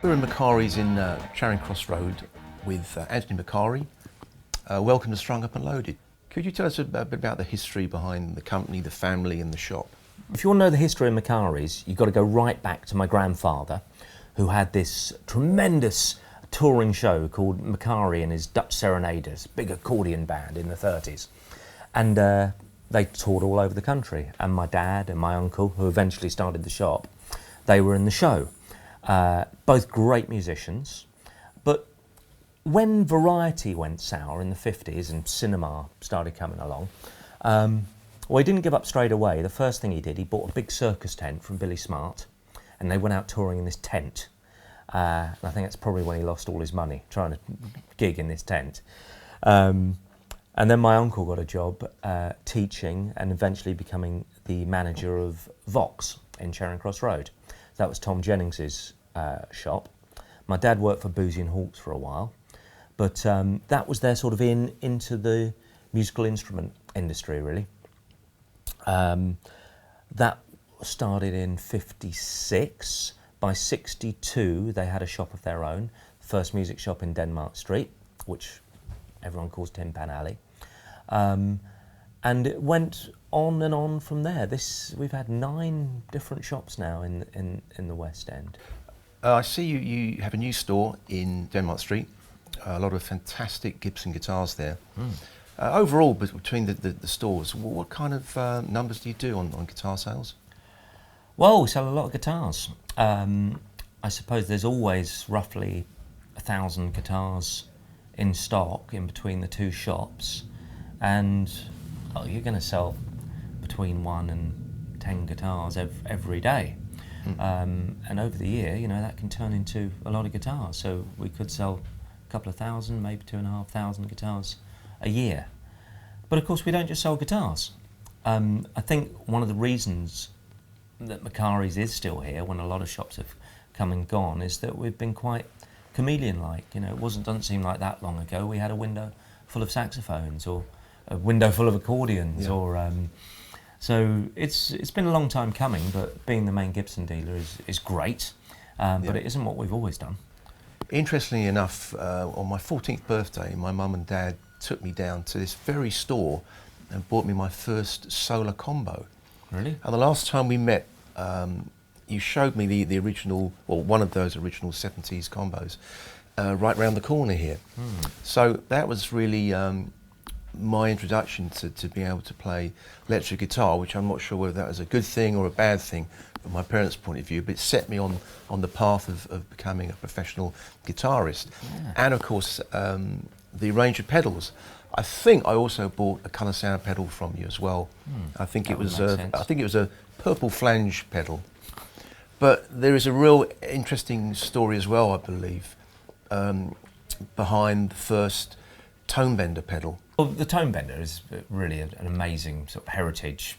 We're in Macari's in Charing Cross Road with Anthony Macari. Welcome to Strung Up and Loaded. Could you tell us a bit about the history behind the company, the family and the shop? If you want to know the history of Macari's, you've got to go right back to my grandfather, who had this tremendous touring show called Macari and his Dutch Serenaders, big accordion band in the 30s. And they toured all over the country. And my dad and my uncle, who eventually started the shop, they were in the show. Both great musicians. But when variety went sour in the 50s and cinema started coming along, well, he didn't give up straight away. The first thing he did, he bought a big circus tent from Billy Smart, and they went out touring in this tent. And I think that's probably when he lost all his money, trying to gig in this tent. And then my uncle got a job teaching and eventually becoming the manager of Vox in Charing Cross Road. That was Tom Jennings's shop. My dad worked for Boozy and Hawkes for a while, but that was their sort of into the musical instrument industry, really. That started in 56. By 62, they had a shop of their own, first music shop in Denmark Street, which everyone calls Tin Pan Alley. And it went on and on from there. We've had 9 different shops now in the West End. I see you have a new store in Denmark Street. A lot of fantastic Gibson guitars there. Overall, between the stores, what kind of numbers do you do on guitar sales? Well, we sell a lot of guitars. I suppose there's always roughly 1,000 guitars in stock in between the two shops, and you're going to sell between 1 and 10 guitars every day. And over the year, that can turn into a lot of guitars. So we could sell a couple of thousand, maybe 2,500 guitars a year. But of course, we don't just sell guitars. I think one of the reasons that Macari's is still here when a lot of shops have come and gone is that we've been quite chameleon-like. It doesn't seem like that long ago we had a window full of saxophones or a window full of accordions, so it's been a long time coming. But being the main Gibson dealer is great, but it isn't what we've always done. Interestingly enough, on my 14th birthday, my mum and dad took me down to this very store and bought me my first solar combo. Really? And the last time we met, you showed me the original, or one of those original 70s combos, right round the corner here. So that was really my introduction to being able to play electric guitar, which I'm not sure whether that was a good thing or a bad thing from my parents' point of view, but it set me on the path of becoming a professional guitarist. Yeah. And of course, the range of pedals. I think I also bought a colour sound pedal from you as well. I think it was a purple flange pedal. But there is a real interesting story as well, I believe, behind the first tone bender pedal. Well, the tone bender is really an amazing sort of heritage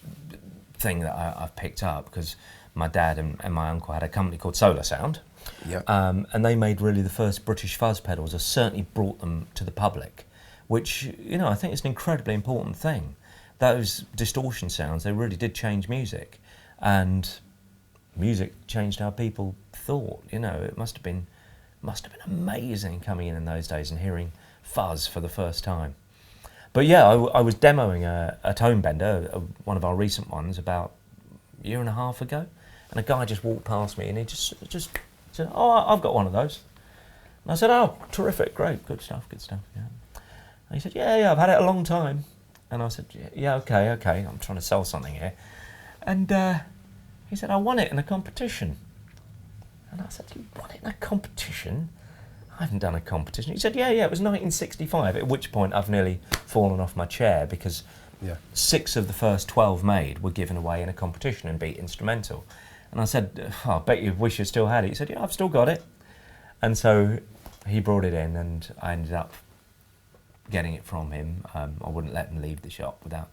thing that I've picked up, because my dad and my uncle had a company called Solar Sound. Yep. And they made really the first British fuzz pedals, or certainly brought them to the public, which, I think is an incredibly important thing. Those distortion sounds, they really did change music, and music changed how people thought. It must have been amazing coming in those days and hearing fuzz for the first time. But yeah, I was demoing a tone bender, one of our recent ones, about a year and a half ago, and a guy just walked past me and he just said, "Oh, I've got one of those." And I said, "Oh, terrific, great, good stuff." Yeah. And he said, yeah, I've had it a long time. And I said, yeah, okay, I'm trying to sell something here. And he said, I won it in a competition. And I said, you won it in a competition? I haven't done a competition. He said, yeah, it was 1965, at which point I've nearly fallen off my chair, because 6 of the first 12 made were given away in a competition and beat instrumental. And I said, I bet you wish you still had it. He said, yeah, I've still got it. And so he brought it in, and I ended up getting it from him. I wouldn't let him leave the shop without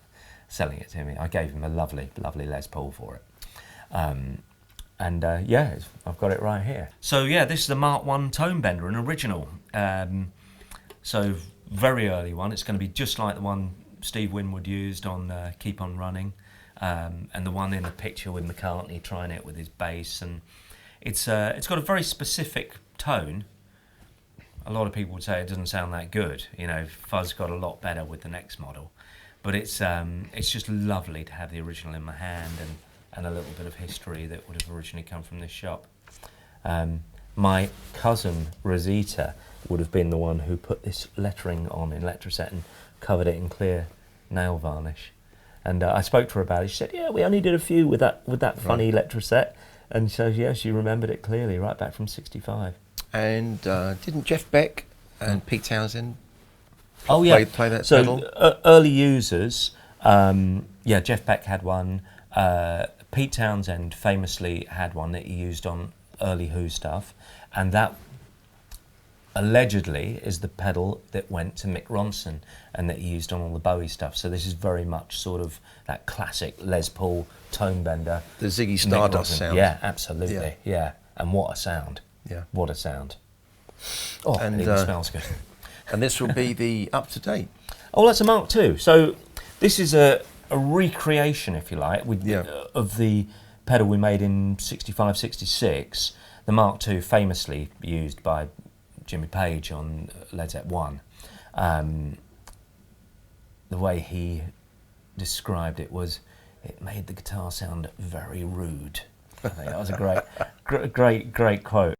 selling it to me. I gave him a lovely Les Paul for it. I've got it right here. So yeah, this is the Mark I tone bender, an original. So very early one. It's going to be just like the one Steve Winwood used on Keep On Running, and the one in the picture with McCartney trying it with his bass. And it's got a very specific tone, a lot of people would say it doesn't sound that good. You know, fuzz got a lot better with the next model, but it's just lovely to have the original in my hand and a little bit of history that would have originally come from this shop. My cousin Rosita would have been the one who put this lettering on in Letraset and covered it in clear nail varnish. And I spoke to her about it. She said, "Yeah, we only did a few with that funny Letraset." And so, yeah, she remembered it clearly, right back from '65. And didn't Jeff Beck and Pete Townsend play that so, pedal? Early users, Jeff Beck had one. Pete Townsend famously had one that he used on early Who stuff. And that allegedly is the pedal that went to Mick Ronson and that he used on all the Bowie stuff. So this is very much sort of that classic Les Paul tone bender. The Ziggy Stardust sound. Yeah, absolutely. Yeah. And what a sound. Yeah. What a sound. Oh, and it even smells good. And this will be the up-to-date. Oh, that's a Mark II. So this is a recreation, if you like, of the pedal we made in 65, 66. The Mark II famously used by Jimmy Page on Led Zeppelin 1. The way he described it was, it made the guitar sound very rude. I think that was a great quote.